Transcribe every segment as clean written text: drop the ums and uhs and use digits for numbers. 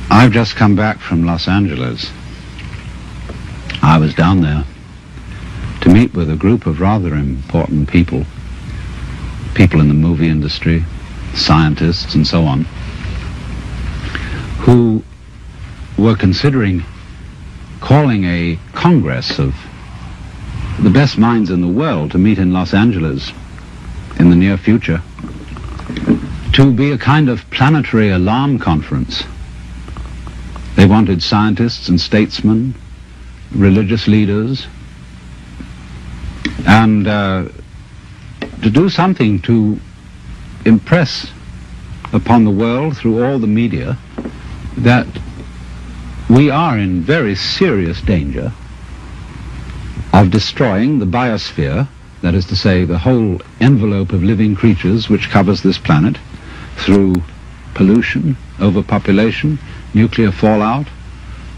I've just come back from Los Angeles. I was down there to meet with a group of rather important people in the movie industry, scientists and so on, who were considering calling a congress of the best minds in the world to meet in Los Angeles in the near future, to be a kind of planetary alarm conference. They wanted scientists and statesmen, religious leaders, and to do something to impress upon the world through all the media that we are in very serious danger of destroying the biosphere, that is to say, the whole envelope of living creatures which covers this planet, through pollution, overpopulation, nuclear fallout,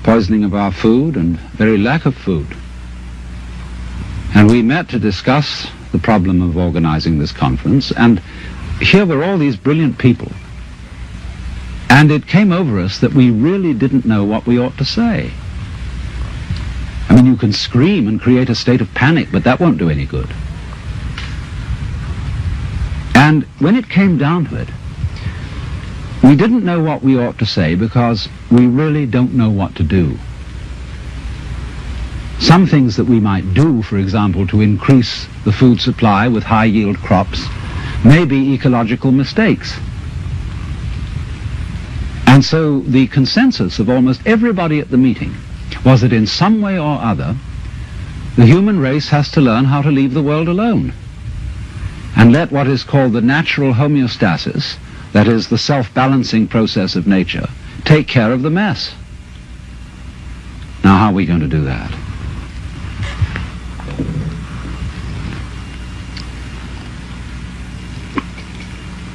poisoning of our food, and very lack of food. And we met to discuss the problem of organizing this conference, and here were all these brilliant people. And it came over us that we really didn't know what we ought to say. I mean, you can scream and create a state of panic, but that won't do any good. And when it came down to it, we didn't know what we ought to say because we really don't know what to do. Some things that we might do, for example, to increase the food supply with high-yield crops, may be ecological mistakes. And so the consensus of almost everybody at the meeting was that in some way or other, the human race has to learn how to leave the world alone and let what is called the natural homeostasis, that is the self-balancing process of nature, take care of the mess. Now, how are we going to do that?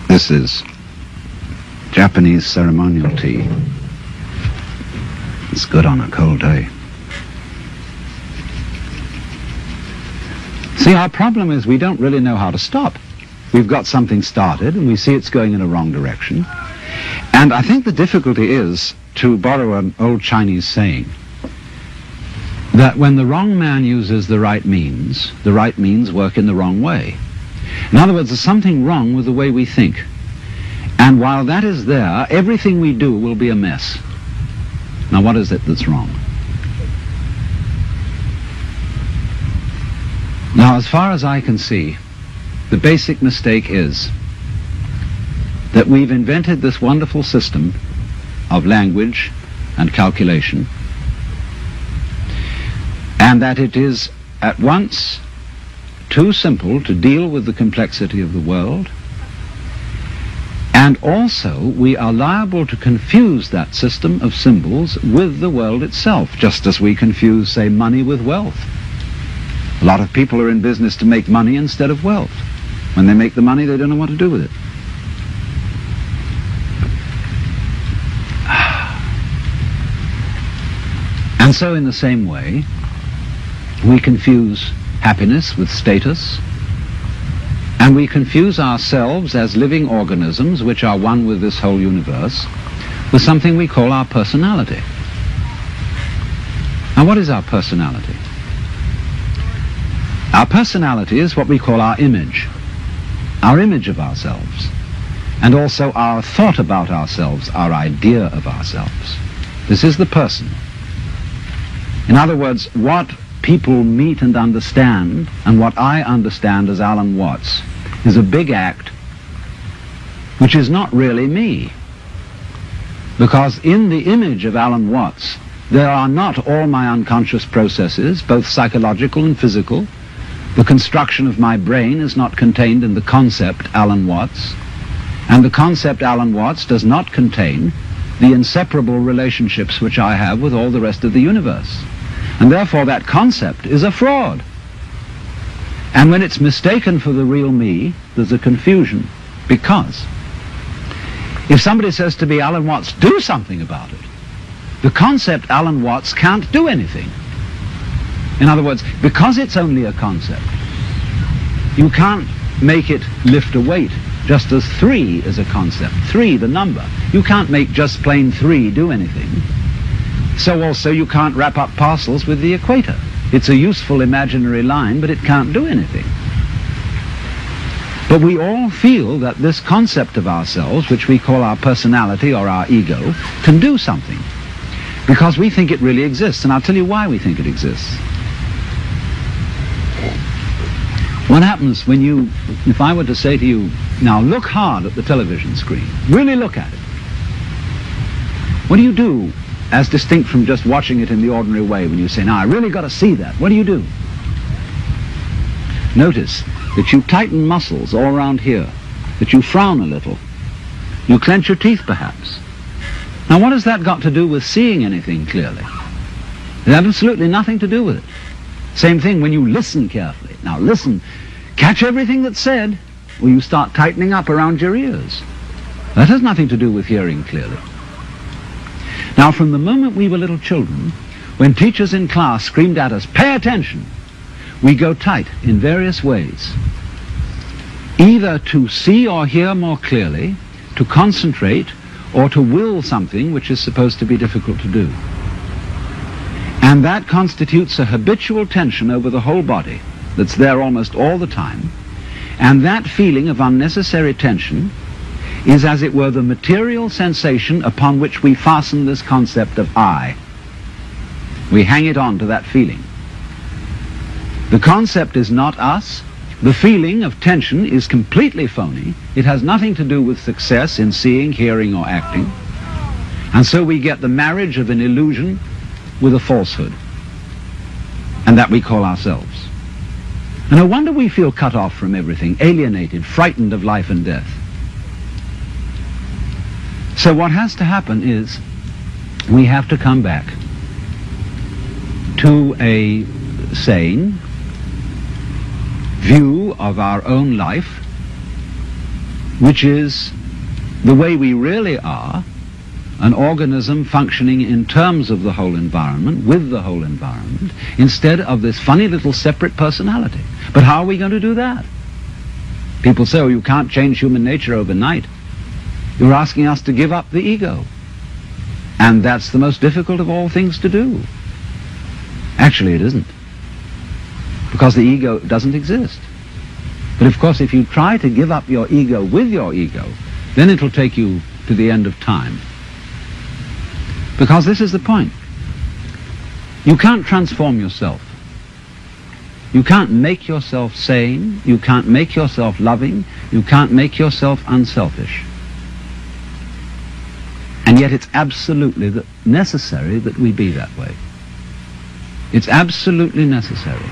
This is Japanese ceremonial tea. It's good on a cold day. See, our problem is we don't really know how to stop. We've got something started and we see it's going in a wrong direction. And I think the difficulty is, to borrow an old Chinese saying, that when the wrong man uses the right means work in the wrong way. In other words, there's something wrong with the way we think. And while that is there, everything we do will be a mess. Now, what is it that's wrong? Now, as far as I can see, the basic mistake is that we've invented this wonderful system of language and calculation, and that it is at once too simple to deal with the complexity of the world, and also we are liable to confuse that system of symbols with the world itself, just as we confuse, say, money with wealth. A lot of people are in business to make money instead of wealth. When they make the money, they don't know what to do with it. And so in the same way, we confuse happiness with status, and we confuse ourselves as living organisms which are one with this whole universe with something we call our personality. Now, what is our personality? Our personality is what we call our image of ourselves, and also our thought about ourselves, our idea of ourselves. This is the person. In other words, what people meet and understand, and what I understand as Alan Watts, is a big act which is not really me. Because in the image of Alan Watts, there are not all my unconscious processes, both psychological and physical. The construction of my brain is not contained in the concept Alan Watts, and the concept Alan Watts does not contain the inseparable relationships which I have with all the rest of the universe. And therefore that concept is a fraud. And when it's mistaken for the real me, there's a confusion. Because if somebody says to me, Alan Watts, do something about it, the concept Alan Watts can't do anything. In other words, because it's only a concept, you can't make it lift a weight just as 3 is a concept. 3, the number. You can't make just plain 3 do anything. So also you can't wrap up parcels with the equator. It's a useful imaginary line, but it can't do anything. But we all feel that this concept of ourselves, which we call our personality or our ego, can do something, because we think it really exists. And I'll tell you why we think it exists. What happens when you, if I were to say to you, now look hard at the television screen, really look at it. What do you do as distinct from just watching it in the ordinary way when you say, now I really got to see that? What do you do? Notice that you tighten muscles all around here, that you frown a little, you clench your teeth perhaps. Now what has that got to do with seeing anything clearly? It has absolutely nothing to do with it. Same thing when you listen carefully. Now listen, catch everything that's said, or you start tightening up around your ears. That has nothing to do with hearing clearly. Now from the moment we were little children, when teachers in class screamed at us, pay attention, we go tight in various ways, either to see or hear more clearly, to concentrate, or to will something which is supposed to be difficult to do. And that constitutes a habitual tension over the whole body that's there almost all the time. And that feeling of unnecessary tension is, as it were, the material sensation upon which we fasten this concept of I. We hang it on to that feeling. The concept is not us. The feeling of tension is completely phony. It has nothing to do with success in seeing, hearing, or acting. And so we get the marriage of an illusion with a falsehood, and that we call ourselves. And no wonder we feel cut off from everything, alienated, frightened of life and death. So what has to happen is we have to come back to a sane view of our own life, which is the way we really are, an organism functioning in terms of the whole environment, with the whole environment, instead of this funny little separate personality. But how are we going to do that? People say, oh, you can't change human nature overnight. You're asking us to give up the ego. And that's the most difficult of all things to do. Actually, it isn't, because the ego doesn't exist. But of course, if you try to give up your ego with your ego, then it'll take you to the end of time. Because this is the point. You can't transform yourself. You can't make yourself sane. You can't make yourself loving. You can't make yourself unselfish. And yet it's absolutely necessary that we be that way. It's absolutely necessary.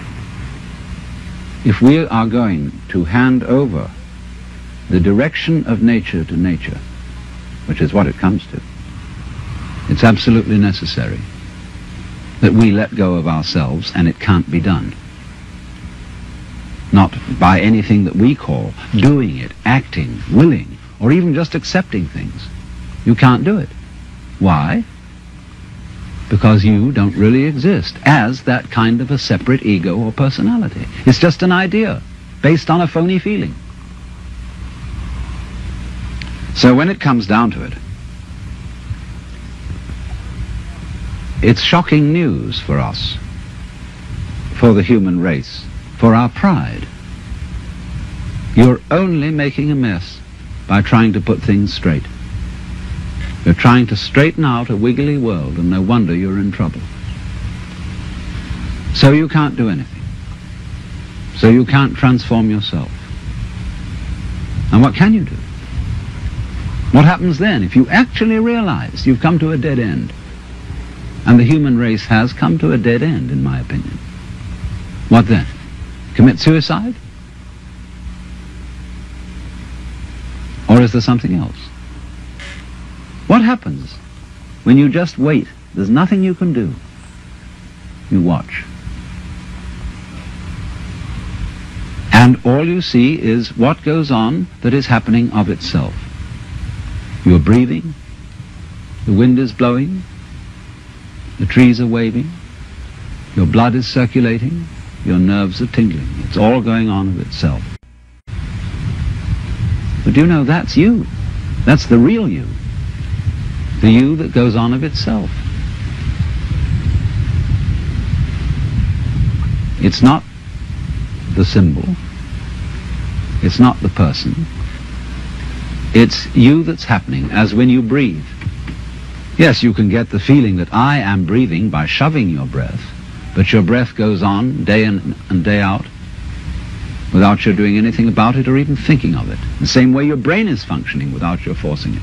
If we are going to hand over the direction of nature to nature, which is what it comes to, it's absolutely necessary that we let go of ourselves, and it can't be done. Not by anything that we call doing it, acting, willing, or even just accepting things. You can't do it. Why? Because you don't really exist as that kind of a separate ego or personality. It's just an idea based on a phony feeling. So when it comes down to it, it's shocking news for us, for the human race, for our pride. You're only making a mess by trying to put things straight. You're trying to straighten out a wiggly world, and no wonder you're in trouble. So you can't do anything. So you can't transform yourself. And what can you do? What happens then if you actually realize you've come to a dead end? And the human race has come to a dead end, in my opinion. What then? Commit suicide? Or is there something else? What happens when you just wait? There's nothing you can do. You watch. And all you see is what goes on that is happening of itself. You're breathing, the wind is blowing, the trees are waving, your blood is circulating, your nerves are tingling. It's all going on of itself. But you know, that's you. That's the real you. The you that goes on of itself. It's not the symbol. It's not the person. It's you that's happening, as when you breathe. Yes, you can get the feeling that I am breathing by shoving your breath, but your breath goes on day in and day out without your doing anything about it or even thinking of it. The same way your brain is functioning without your forcing it.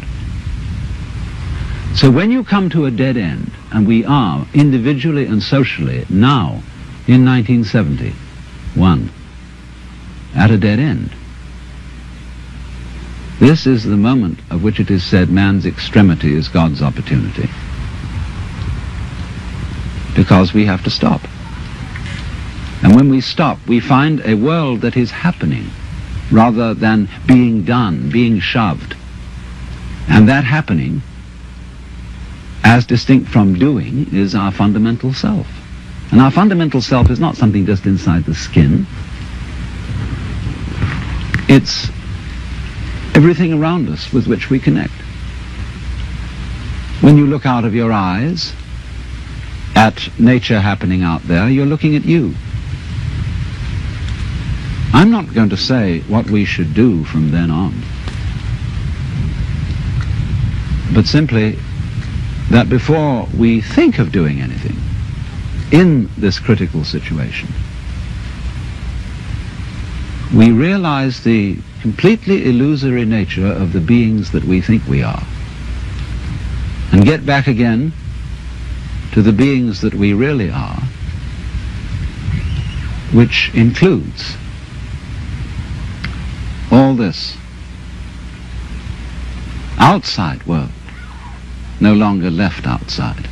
So when you come to a dead end, and we are individually and socially now in 1971 at a dead end, this is the moment of which it is said man's extremity is God's opportunity. Because we have to stop. And when we stop, we find a world that is happening rather than being done, being shoved. And that happening, as distinct from doing, is our fundamental self. And our fundamental self is not something just inside the skin. It's everything around us with which we connect. When you look out of your eyes at nature happening out there, you're looking at you. I'm not going to say what we should do from then on, but simply that before we think of doing anything in this critical situation, we realize the completely illusory nature of the beings that we think we are, and get back again to the beings that we really are, which includes all this outside world, no longer left outside.